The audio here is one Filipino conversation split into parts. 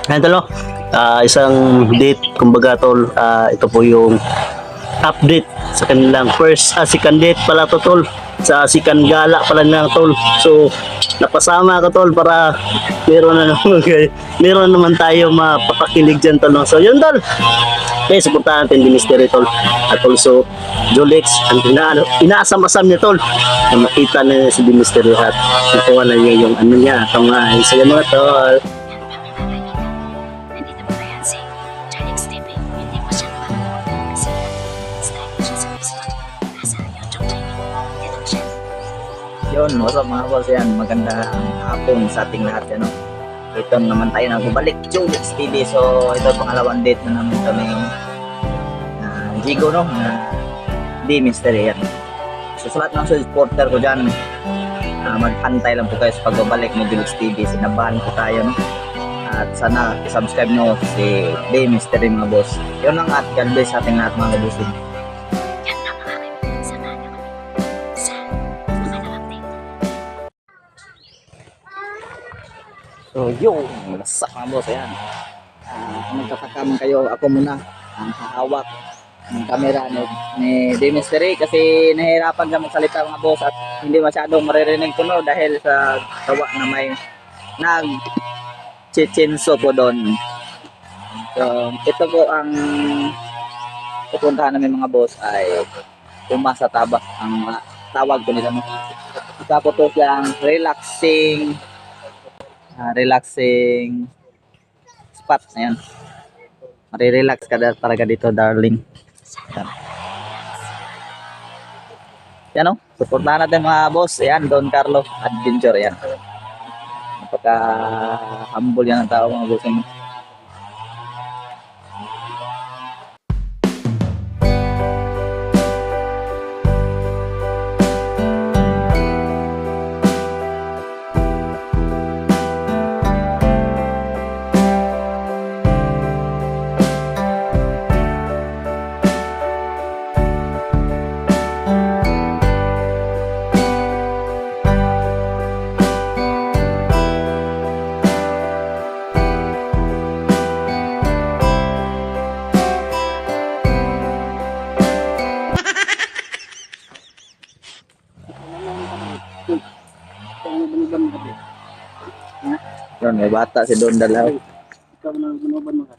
Ayan tol, no? Isang date, kumbaga tol, ito po yung update sa kanilang second date pala to tol. Sa second gala pala na tol. So, napasama ko tol para meron na naman, meron naman tayo mapapakilig dyan tol. No? So, yun tol. Okay, supportahan natin di Mystery tol. At also, Jolex, ang inaasam-asam niya tol. Na makita na si di Mystery at nakuha na niya yung ano niya, kamay. So, yun mga tol. Nandito po kaya si Alex TV. Hindi po siya naman kasi style siya sa Facebook. Nasa YouTube channel. Dito po siya. Yun, what's up mga boss, yan, magandang hapon sa ating lahat, ano. Ito naman tayo nagbabalik, Jolex TV. So, ito pangalawang date na naman kami Jigo, no, di Mystery, yan. So, sa lahat ng supporter ko dyan, magpantay lang po kayo sa pagbabalik ng Jolex TV. Sinabahan po tayo, no. At sana i-subscribe nyo si di Mystery mga boss. Yun lang at God bless sa ating lahat mga kabusin. Yan ang mga kaibigan. Samahan niyo kami sa mga update. So, yo, masak mga boss, ayan. Kung nagtataka man kayo, ako muna ang hahawak ng camera ni Di Mystery kasi nahihirapan siya magsalita mga boss at hindi masyadong maririnig ko no dahil sa tawa na may nag-chichinso po doon. So, ito po ang pupuntahan namin mga boss ay Umasa Tabak ang tawag ko nila. Isa po to siyang relaxing spot. Ayan. Marirelax ka talaga dito, darling. Yan o. Suportahan natin mga boss. Ayan, Don Carlo Adventure. Ayan. Napaka-humble yan ang tao mga boss. Yun, may bata si Don Dalaw. Ikaw na manuban mga.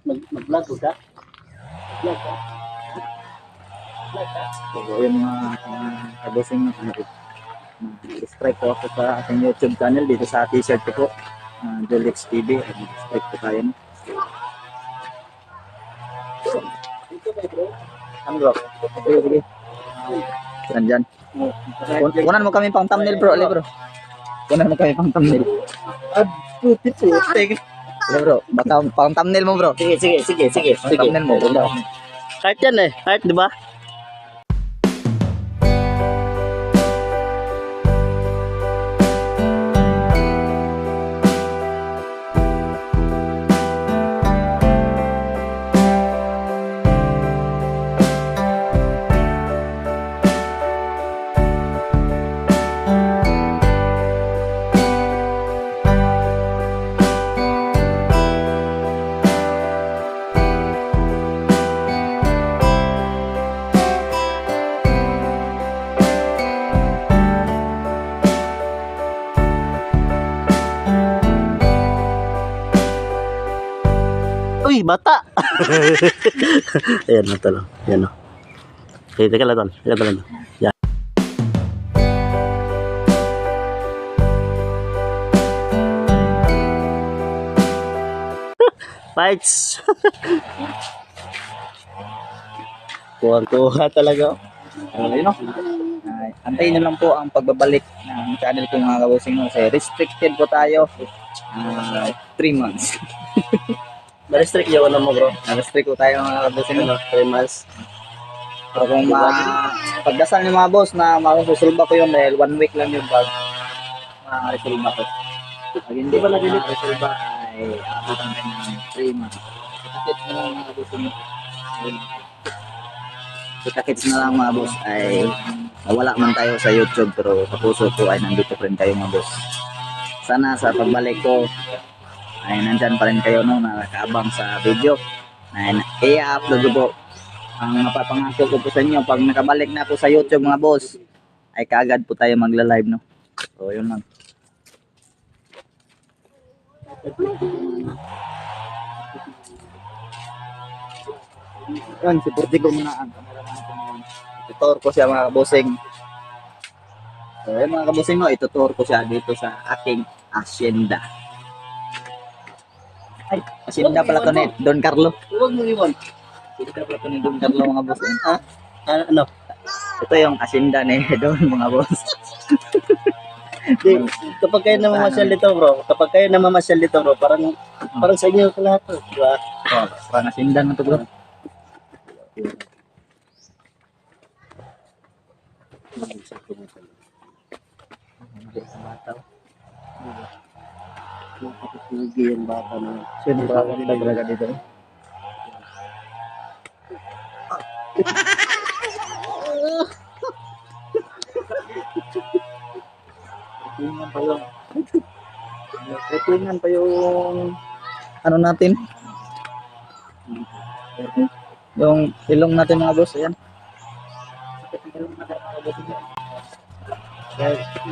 Mag-vlog ko ka? Vlog ka? So, yung mga kabusing strike ko ako sa ating YouTube channel dito sa t-shirt ko po. Jolex TV. Strike ko tayo. No? Ano bro? Sige. Yan dyan. Kunan mo kami pang thumbnail bro. Ali bro. Kunan mo kami pang thumbnail. Sige bro. Baka pang thumbnail mo bro. Sige. Pang thumbnail mo. Heart yan eh. Heart, di ba? Uy, bata! Ayan na tol. Ayan o. Okay, teka lang tol. Yan. Fights! Kuha talaga. Yun o. Antayin nyo lang po ang pagbabalik ng channel ko mga kabusing no. Kasi restricted po tayo. 3 months. Na-restrict yung ano mo bro. Na-restrict po tayo mga kabusing no. 3 months. So kung pagdasal niyo mga boss na masusulba ko yun dahil 1 week lang yung bag ma-resolba ko. Pag hindi ba na-resolba ay abutan tayo ng 3 months. Kita-kits na lang mga kabusing no. Kita-kits na lang mga boss ay nawala man tayo sa YouTube pero sa puso ko ay nandito pa rin kayo mga boss. sana sa pagbalik ko ay nandyan pa rin kayo no, nakakaabang sa video na i-upload ko po. Ang mapapangako ko po sa inyo, pag nakabalik na po sa YouTube mga boss, ay kaagad po tayo magla-live no. So yun lang. Yan, si Portico muna ang cameraman ko ngayon. Itutur ko siya mga kabusing. So yun mga kabusing no, itutur ko siya dito sa aking asyenda. Ay, asyenda pala to ni Don Carlo. Huwag mo iwan. Asyenda pala to ni Don Carlo mga boss. Ha? Ano? Ito yung asyenda ni Don mga boss. Di, kapag kayo namamasyal dito bro, kapag kayo namamasyal dito bro, parang sa inyo lahat to, di ba? Oh, parang asyenda mo to bro. Pugi yung bata na. Sino ba ang talaga dito? Tingnan pa yung ano natin? Yung ilong natin mga boss, ayan.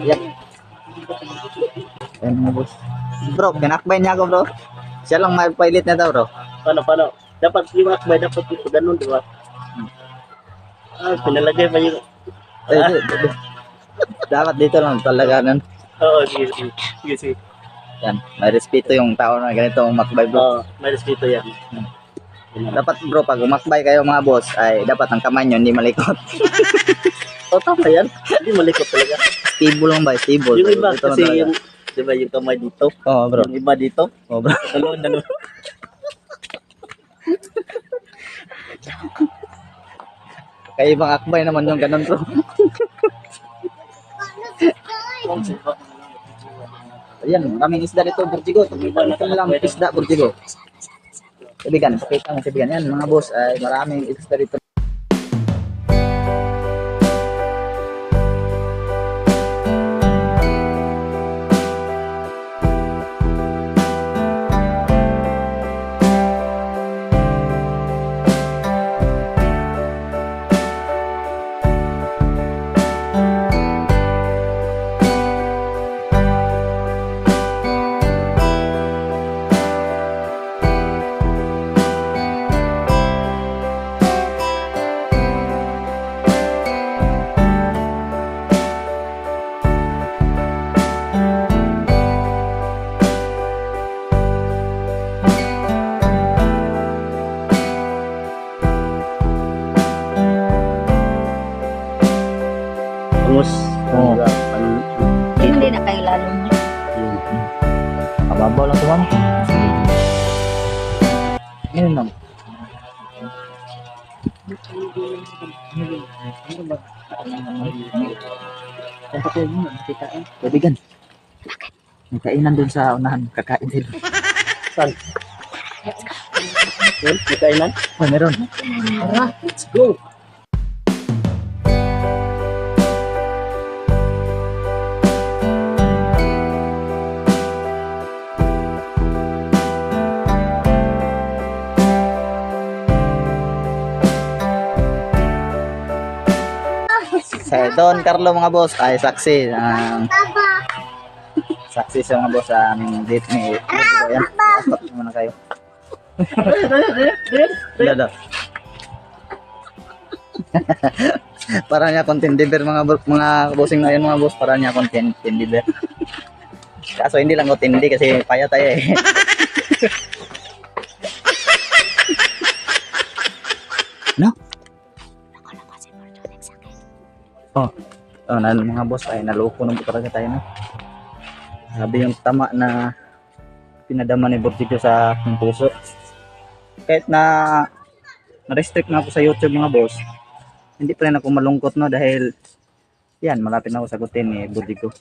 Yan. Ayan mga boss. Bro, kinakbay niya ako bro. Siya lang may pilot na daw bro. Paano? Dapat yung akbay, dapat ito ganun, di ba? Pinalagay pa yung... Dapat dito lang talaga nun. Oo, sige. Yan, may respeto yung tao na ganito umakbay bro. Oo, may respeto yan. Dapat bro, pag umakbay kayo mga boss, ay dapat ang kamay nyo hindi malikot. Oo, tama yan. Hindi malikot talaga. Stable lang ba? Stable. Yung iba Ito lang kasi talaga. yung... Di ba yung kamay dito? Oo bro. Yung iba dito? Oo bro. Dalawa. Kaya ibang akbay naman yung ganun bro. Ayan, maraming isda dito, Burjigo. Ito lang isda, Burjigo. Kaibigan, pakita mo kaibigan. Yan mga boss, ay maraming isda dito. Tungos. Oo. Hindi na kayo lalo niya. Kababaw lang tuwan. Ngayon lang. Kaibigan. May kainan dun sa unahan. Kakain din. Saan? Yun, may kainan? Oh, meron. Tara, let's go. Sa Don Carlo mga boss ay saksi ng saksi sa mga boss sa aming date ni Ayan, dapat muna kayo. Dada. Para niya content diver mga bossing na yun mga boss, para niya content diver. Kaso hindi lang ko tindi kasi payat tayo eh. No? Oh, mga boss ay naloko na po talaga tayo na. Sabi yung tama na pinadama ni Burjigo sa aking puso. Kahit na na-restrict na ako sa YouTube mga boss, hindi pa rin ako malungkot no dahil yan, malapit na ako sagutin ni Burjigo.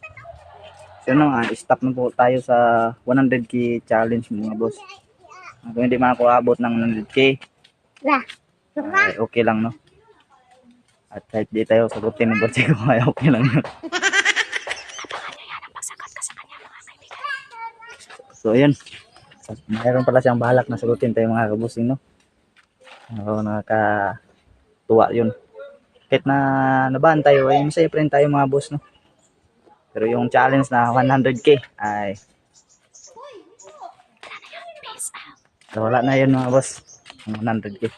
So no, stop na po tayo sa 100k challenge mga boss. Kung hindi man ako abot ng 100k, ay okay lang no. At kahit di tayo sagutin ni Burjigo, ay okay lang yun. Abangan nyo yan ang pagsagot ko sa kanya mga kaibigan. So ayun. Mayroon pala siyang balak na sagutin tayo mga kabusing, no? Oo, nakakatuwa yun. Kahit na nabahan tayo, ay masaya pa rin tayo mga boss, no? Pero yung challenge na 100k ay Peace out. so, wala na yun mga boss. Yung 100k.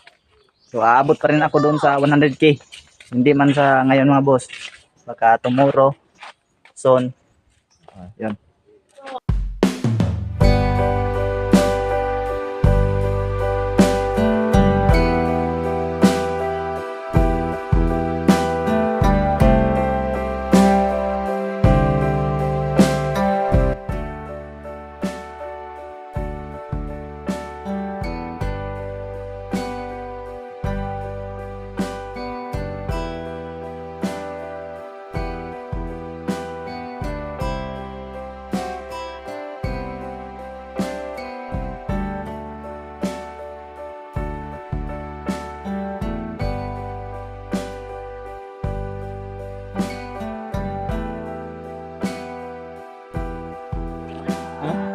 So aabot pa rin ako doon sa 100k. Hindi man sa ngayon mga boss. Baka tomorrow, soon. Yun.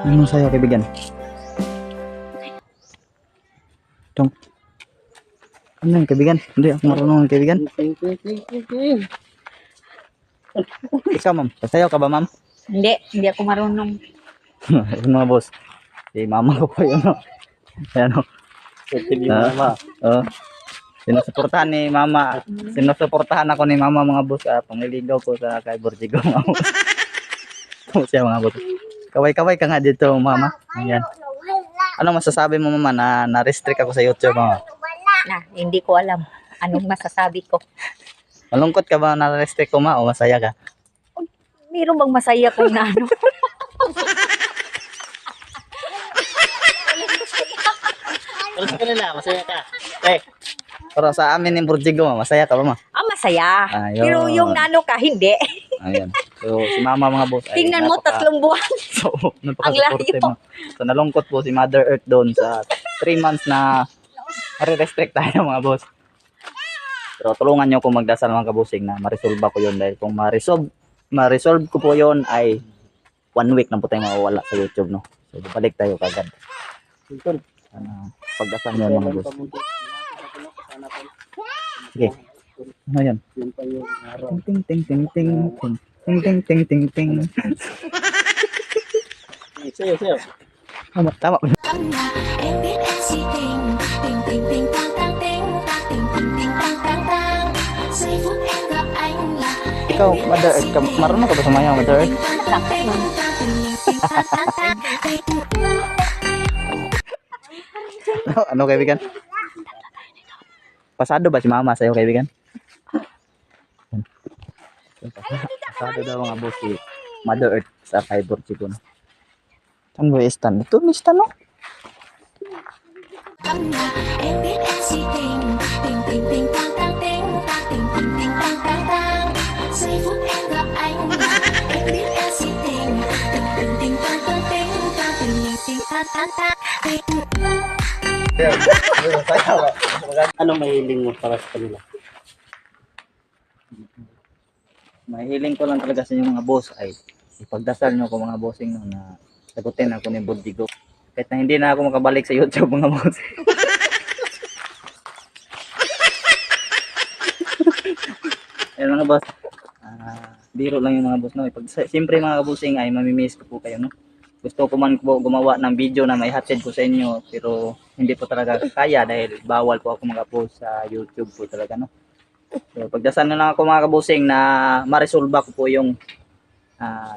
Ano sa'yo kaibigan? Tong. Ano yung kaibigan? Hindi ako marunong kaibigan. Ikaw ma'am, sasayaw ka ba ma'am? Hindi ako marunong. Yung mga boss. Si mama ko po yun. No? Ayan o. Sinusuportahan ni mama. Sinusuportahan ako ni mama mga boss. Pangiligaw ko sa kay Borjigo. Ito siya mga boss. Kaway-kaway ka nga dito mama. Ayan. Ano masasabi mo mama na na-restrict ako sa YouTube mama? Na, hindi ko alam anong masasabi ko. Malungkot ka ba na-restrict ko ma o masaya ka? Meron bang masaya kung na ano? Pero sa kanila, masaya ka. Pero sa amin ni Borjigo masaya ka ba ma? Masaya. Ayun. Pero yung nano ka, hindi. Ayan. So si mama mga boss ay Tingnan mo, 3 buwan. So, Ang napaka-supportive layo. mo. So, nalungkot po si Mother Earth doon sa 3 months na nare-restrict tayo mga boss. Pero tulungan nyo kung magdasal mga kabusing na ma-resolve ko yun dahil kung ma-resolve ko po yun ay 1 week na po tayo mawawala sa YouTube, no? So, balik tayo kagad. Pagdasal nyo mga boss. Sige. Ano yan? Ting ting ting ting ting ting ting ting ting ting. Sayo. Tama. Em biết em si tình, tình tình tình tang tang ting, tình tình tình tang tang tang. Giây phút em gặp anh là Ikaw, Mother Earth, marunong ka ba sumayaw, Mother Earth? Ano kaibigan? Pasado ba si mama sa'yo kaibigan? Pasado daw mga boss si Mother Earth sa Fiber Chico. Saan ba istan? Ito may istan no? em biết em si tình, tình tình tình tang tang ting, tình tình tình tang tang tang. Giây phút em gặp anh là em biết em si tình, tình tình tình tang tang ting, tình tình tang tang tang. Anong mahiling mo para sa kanila? Mahiling ko lang talaga sa inyo mga boss ay ipagdasal nyo ko mga bossing no, na sagutin ako ni Borjigo. Kahit na hindi na ako makabalik sa YouTube mga boss. Ayun mga boss. Biro lang yung mga boss no. Siyempre mga kabusing ay mamimiss ko po kayo no. Gusto ko man po gumawa ng video na may hatid ko sa inyo pero hindi po talaga kaya dahil bawal po ako mag-upload sa YouTube po talaga no. So pagdasal na lang ako mga kabusing na ma-resolve ko po yung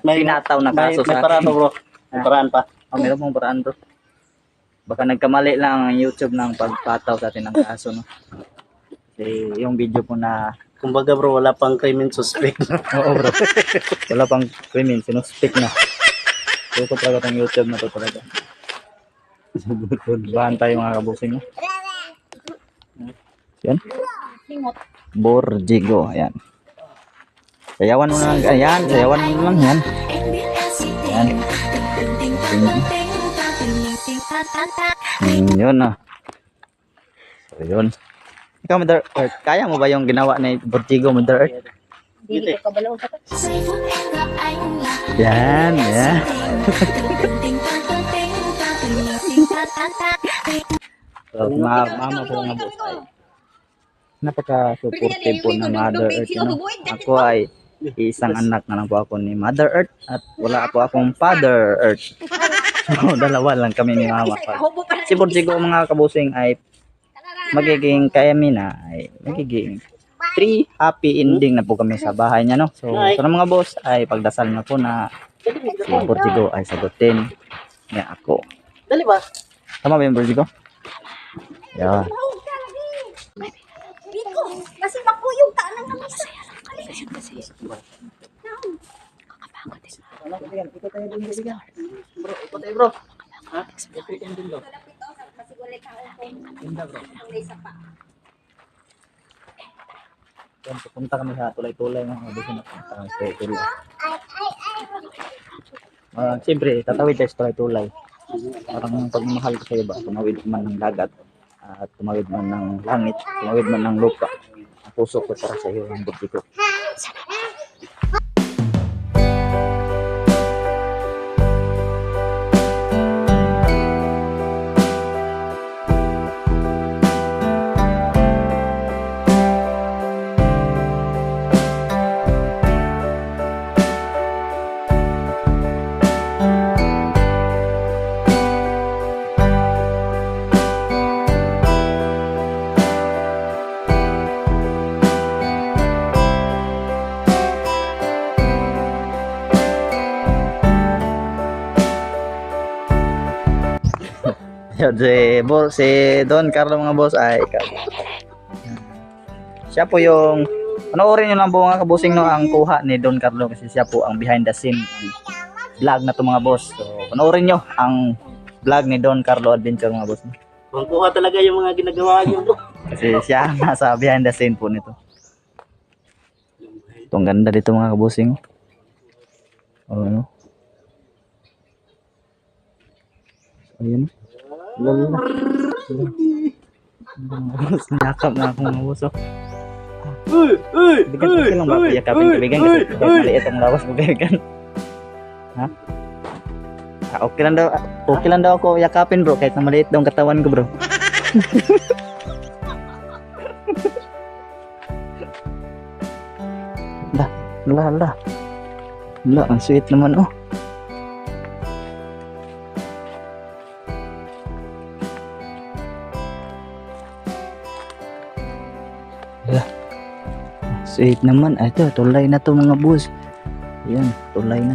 tinataw na kaso May sa paraan pa bro. May paraan pa. meron pong paraan bro. Baka nagkamali lang ang YouTube ng pagpataw sa atin ng kaso no. Kasi yung video po na Kumbaga bro, wala pang crimen suspect. oo bro. Wala pang crimen, sinuspect na. Tuko talaga tong YouTube na to talaga. Bahan tayo mga kabusing no. Yan. Borjigo, ayan. Sayawan mo na lang, ayan, sayawan mo lang yan. Ayan. Yun na. So, yun. Ikaw, Mother Earth, kaya mo ba yung ginawa ni Borjigo, Mother Earth? Hindi ko kabalaw sa Yan, yan. So, mama po nga boss ay napaka-supportive po ng Mother Earth. You know? Ako ay isang anak na lang po ako ni Mother Earth at wala po akong Father Earth. So, dalawa lang kami ni mama. Siguro mga kabusing ay magiging kami na ay magiging 3 happy ending na po kami sa bahay niya, no? So, sa mga boss ay pagdasal na po na si Borjigo ay sagutin niya ako. Dali ba? Tama ba yung Borjigo? Yeah. Biko, kasi makuyog ka nang naman sa Bro. Yan, pupunta kami sa tulay-tulay mga kabusing. Pupunta kami sa tulay. Siyempre, tatawid tayo sa tulay-tulay. Parang pagmamahal ko sa iba, tumawid man ng dagat at tumawid man ng langit, tumawid man ng lupa. Ang puso ko para sa iyo, ang buti ko. Yun, si Don Carlo mga boss ay siya po yung panoorin nyo lang po mga kabusing no, ang kuha ni Don Carlo kasi siya po ang behind the scene vlog na to mga boss. So panoorin nyo ang vlog ni Don Carlo Adventure mga boss. Kuha talaga yung mga ginagawa niyo, bro. Kasi siya ang nasa behind the scene po nito. Itong ganda dito mga kabusing. Oh, ano? Ayun. Lala. Nakap na ako mga buso. Bigan ko lang ba yakapin kaibigan kasi maliit ang lawas mo kaibigan. Ha? Okay lang daw ako yakapin bro kahit na maliit daw ang katawan ko bro. Lala. Ang sweet naman oh. Sweet naman. Ito, tulay na to mga boss. Ayan, tulay na.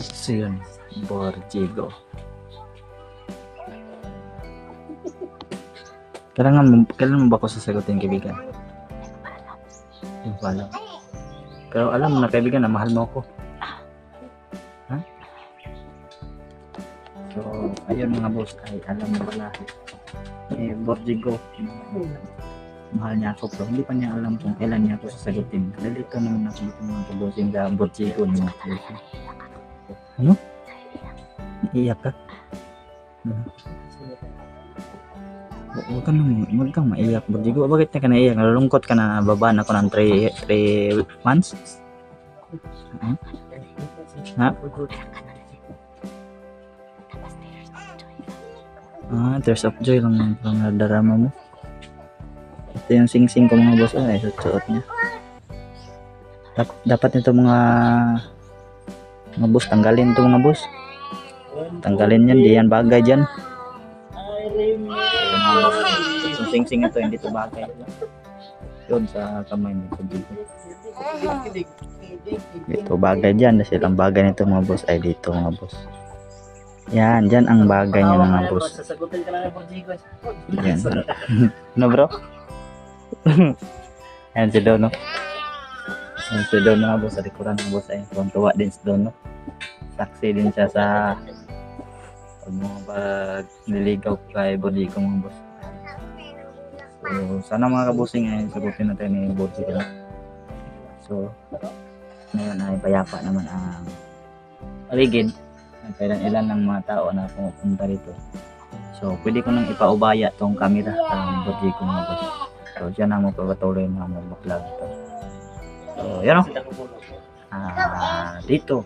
So yun, Borjigo. Kailan mo ba ako sasagutin, kaibigan? Hindi ko alam. Pero alam mo na, kaibigan, na mahal mo ako. Ha? So, ayun mga boss, ay alam mo pala. Borjigo, mahal niya ako, pero hindi pa niya alam kung kailan niya ako sasagutin. Nalito naman ako dito mga kabosing sa Borjigo ni mga kabosing. Ano? Iiyak ka? Huwag kang maiyak, Borjigo. Bakit ka naiyak? Nalulungkot ka na babaan ako ng 3 months? Ha? Tears of joy lang ang nadarama mo. Ito yung sing-sing ko mga boss. Ay, suot niya. Dapat nito mga boss, tanggalin ito mga boss. Tanggalin yan, di yan bagay dyan. Yung sing-sing ito, hindi ito bagay. Yun sa kamay nito dito. Ito bagay dyan, dahil ang bagay nito mga boss ay dito mga boss. Yan, dyan ang bagay niya mga boss. Sasagutin ka lang ng Borjigo. Yan. Ano bro? Yan si Dono. Yan si Dono mga boss, sa likuran ng boss ay tuwa din si Dono. Saksi din siya sa pag niligaw kay Borjigo mga boss. So, sana mga kabusing ay sagutin natin ni Borjigo. So, ngayon ay payapa naman ang paligid. Kailan ilan ng mga tao na pumupunta rito. So, pwede ko nang ipaubaya tong camera sa Borjigo mga boss. So, dyan ang magpapatuloy na mag-vlog ito. So, yan o. Dito,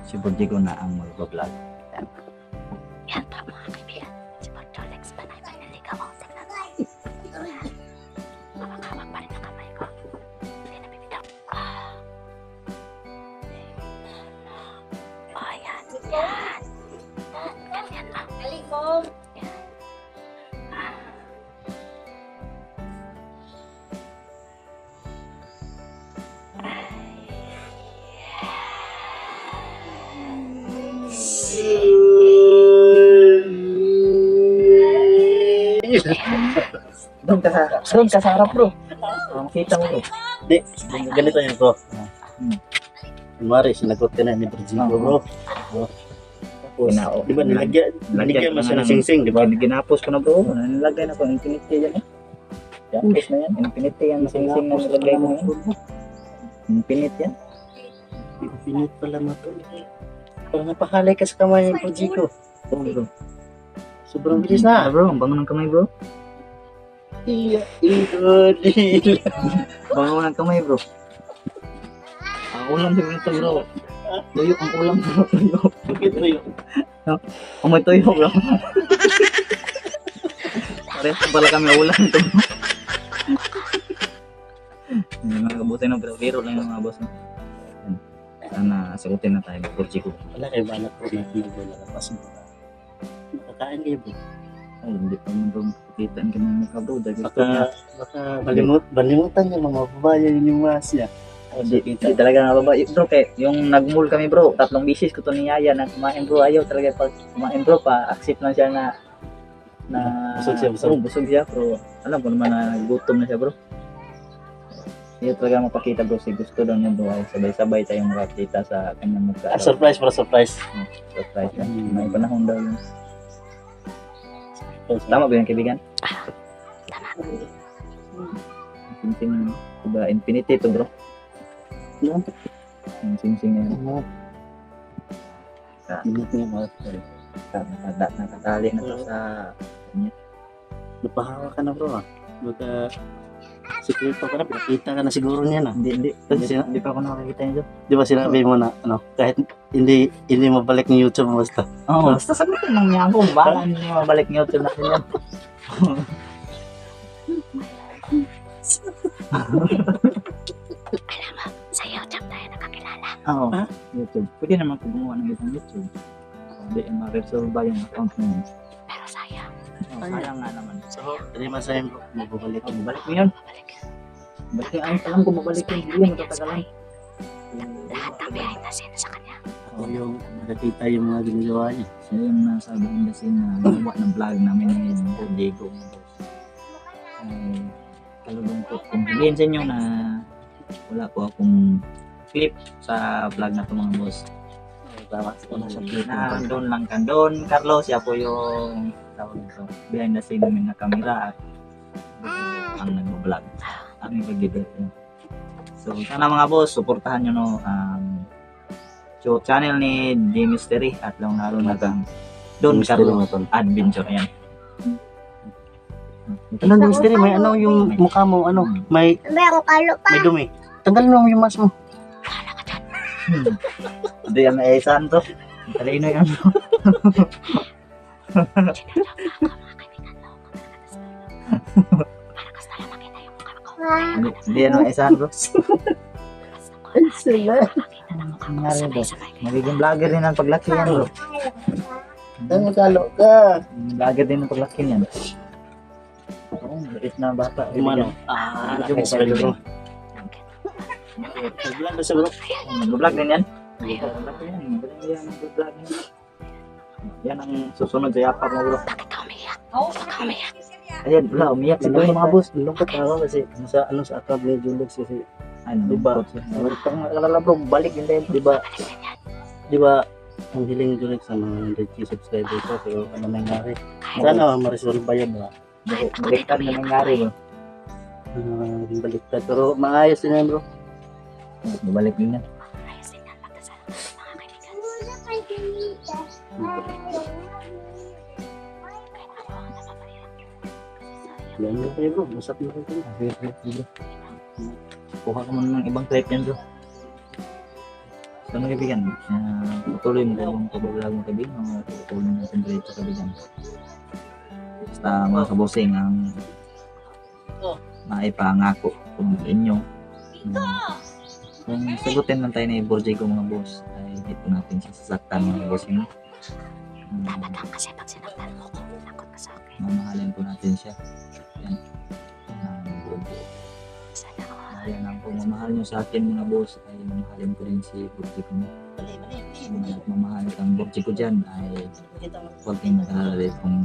si Borjigo na ang mag-vlog. Yan. Yan po mga kaibigan. Si Borjolex pa na yung manliligaw ako. Tignan mo. Hawak-hawak pa rin ang kamay ko. Hindi na bibitaw. Yan. Yan. Ganyan lang. Galing mo. Yan. Doon ka sa harap bro. Makita mo bro. Di, ganito yun bro. Kumari, sinagot ka na ni Borjigo bro. Tapos, di ba nilagyan mo siya ng sing-sing, di ba? Ginapos ko na bro. Nilagay na ko. Infinity yan eh. Ginapos na yan. Infinity yan. Sing-sing na nilagay mo yan. Infinite yan. Pinit pala mo to. Parang napakalay ka sa kamay ni Borjigo. Oo bro. Sobrang bilis na. Bro, ang bango ng kamay bro. Iya, idol. Bango ng kamay bro. Ang ulam din ito bro. Tuyo ang ulam bro. Tuyo. Bakit ba yun? May tuyo bro. Parehas pala kami ulam ito bro. Yung mga kabutin na biro lang yung mga boss. Yan. Sana sagutin na tayo ng Borjigo. Wala kayo balak po natin maglalapas mo. Nakakain kayo bro. Ay, hindi pa mo bro kitaan ka ng mukha bro. Dahil gusto niya. Baka balimutan niya mga babayan yung masya. Hindi talaga nga babae bro. Kaya yung nagmul kami bro. 3 bisis ko to ni Yaya na kumain bro. Ayaw talaga pag kumain bro pa. Accept lang siya na Busog siya, busog. Oo, busog siya bro. Alam ko naman na gutom na siya bro. Hindi talaga mapakita bro. Si gusto daw niya bro. Ay sabay-sabay tayong makakita sa kanyang mukha. Surprise para surprise. Surprise yan. May panahon daw yun. Tama ba yung kaibigan? Sing-sing, diba, infinity to bro. Ano? Yung sing-sing na yun. Init niya mga Nakatali na to sa kanya. napahawa ka na bro ah. Baka sikreto ka na, pinakita ka na siguro niya na. Hindi pa ako nakakita niya dyan. Di ba sinabi mo na ano, kahit hindi mabalik ng YouTube basta. Oo, basta sabihin lang niya ako. Baka hindi mabalik niya YouTube natin yan. Alam mo, sa YouTube tayo nakakilala. Oo, YouTube. Pwede naman ko gumawa ng isang YouTube. Hindi, ma-resolve ba yung account mo? Pero sayang. Sayang nga naman. So, hindi masayang bro, magbabalik Oh, balik mo yun. Balik ay alam ko mabalik yun. Hindi yun, matatagalan. Lahat ng behind the scenes sa kanya. po yung nakita yung mga ginagawa niya. Siya yung nasa behind the scene na gumawa ng vlog namin ni Diego. Ay, kalulungkot kung sabihin sa inyo na wala po akong clip sa vlog na ito mga boss. Tama ko na sa clip. Na doon lang ka. Doon, Carlos, siya po yung tawag nito, behind the scene namin na camera at ang nag-vlog. Ang nag-debate niya. So, sana mga boss, suportahan nyo no, channel ni D Mystery at lalo na kang Don Carlos Adventure. Ayan. Ano yung mystery? May ano yung mukha mo, ano? May Meron kalo pa. may dumi. Tanggalin mo yung mask mo. Hindi yan na isan to. Talino yan. Hindi yan na isan bro. Sila. Nangyari bro. Magiging vlogger din ang paglaki yan bro. Ang kalo ka. Vlogger din ang paglaki yan. Oo, maliit na bata. Yung ano? Yung Spider bro. Vlog na siya bro. Vlog din yan. Vlog din yan. Magaling yan ang vlog niya. Yan ang susunod sa yapak mo bro. Ayan, wala, umiyak si Siguro Boy. mga boss, lungkot ako kasi sa ano sa account ni Julix kasi Ano, diba? Pag makalala bro, balik yun din, diba? Diba? Ang hiling ni Julix sa mga 100k subscribers ko pero ano nangyari? Sana ma-resolve ba yun ba? baliktad na nangyari bro. Baliktad pero maayos din yan bro. Babalik din yan. Yan yun kayo bro, masap na kayo. Kuha ka muna ng ibang type yan bro. So mga kaibigan, patuloy mo yung pag-vlog mo kaibigan, patuloy natin dito kaibigan. Basta mga kabosing ang maipangako ko sa inyo. Kung sagutin lang tayo ni Borjay ko mga boss, ay hindi po natin siya sasaktan mga bossing. Kasi pag sinaktan mo ko, nakot ka sa akin. Mamahalin po natin siya. Yan. Sana all. Kaya ng pagmamahal nyo sa akin mga boss ay mamahalin ko rin si Borjay ko. At mamahal kang Borjay ko dyan ay huwag kayong mag-alala kung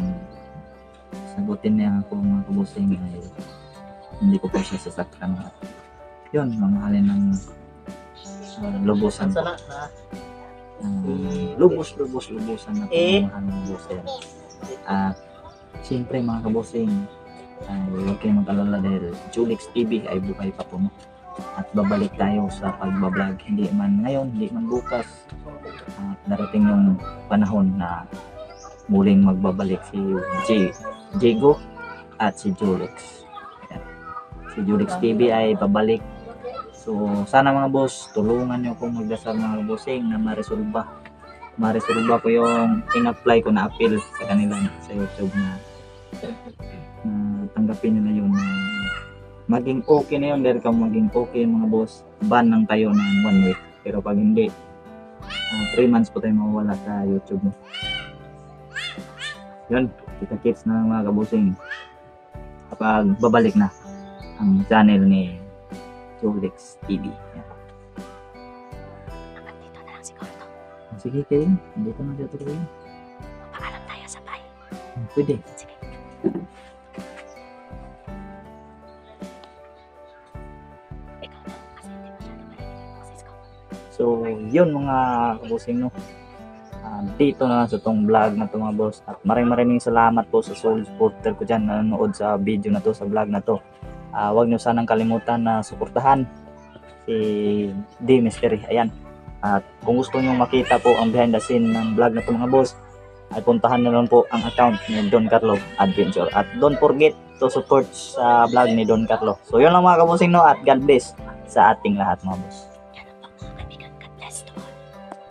sagutin niya ako mga kabusing ay hindi ko po siya sasaktan. Yun, mamahalin ng lubusan. Sana Lubusan na pagmamahal ng kabusing. At siyempre mga kabusing ay huwag kayong mag-alala dahil Julix TV ay buhay pa po mo. At babalik tayo sa pagbablog. Hindi man ngayon, hindi man bukas. At darating yung panahon na muling magbabalik si Diego at si Julix. Ayan. Si Julix TV ay babalik. So sana mga boss, tulungan nyo akong magdasal mga bossing na maresolba ko yung in-apply ko na appeal sa kanila sa YouTube na tanggapin nila yun na maging okay na yun. Dahil kung maging okay mga boss, ban lang tayo ng 1 week. Pero pag hindi, 3 months po tayo mawawala sa YouTube mo. Yun, kita-kits na mga kabusing kapag babalik na ang channel ni Julix TV. Yan. Hanggang dito na lang siguro to. Sige kayo, hindi ko na dito kayo. Paalam tayo sabay. Pwede. Sige. Ikaw na, kasi hindi masyado marinig yung boses ko. So, yun mga kabusing no. Dito na sa tong vlog na to mga boss. At maraming salamat po sa soul supporter ko dyan na nanonood sa video na to, sa vlog na to. Huwag nyo sanang kalimutan na suportahan si D Mystery. Ayan. At kung gusto nyo makita po ang behind the scene ng vlog na to mga boss, ay puntahan na lang po ang account ni Don Carlo Adventure. At don't forget to support sa vlog ni Don Carlo. So yun lang mga kabusing no, at God bless sa ating lahat mga boss.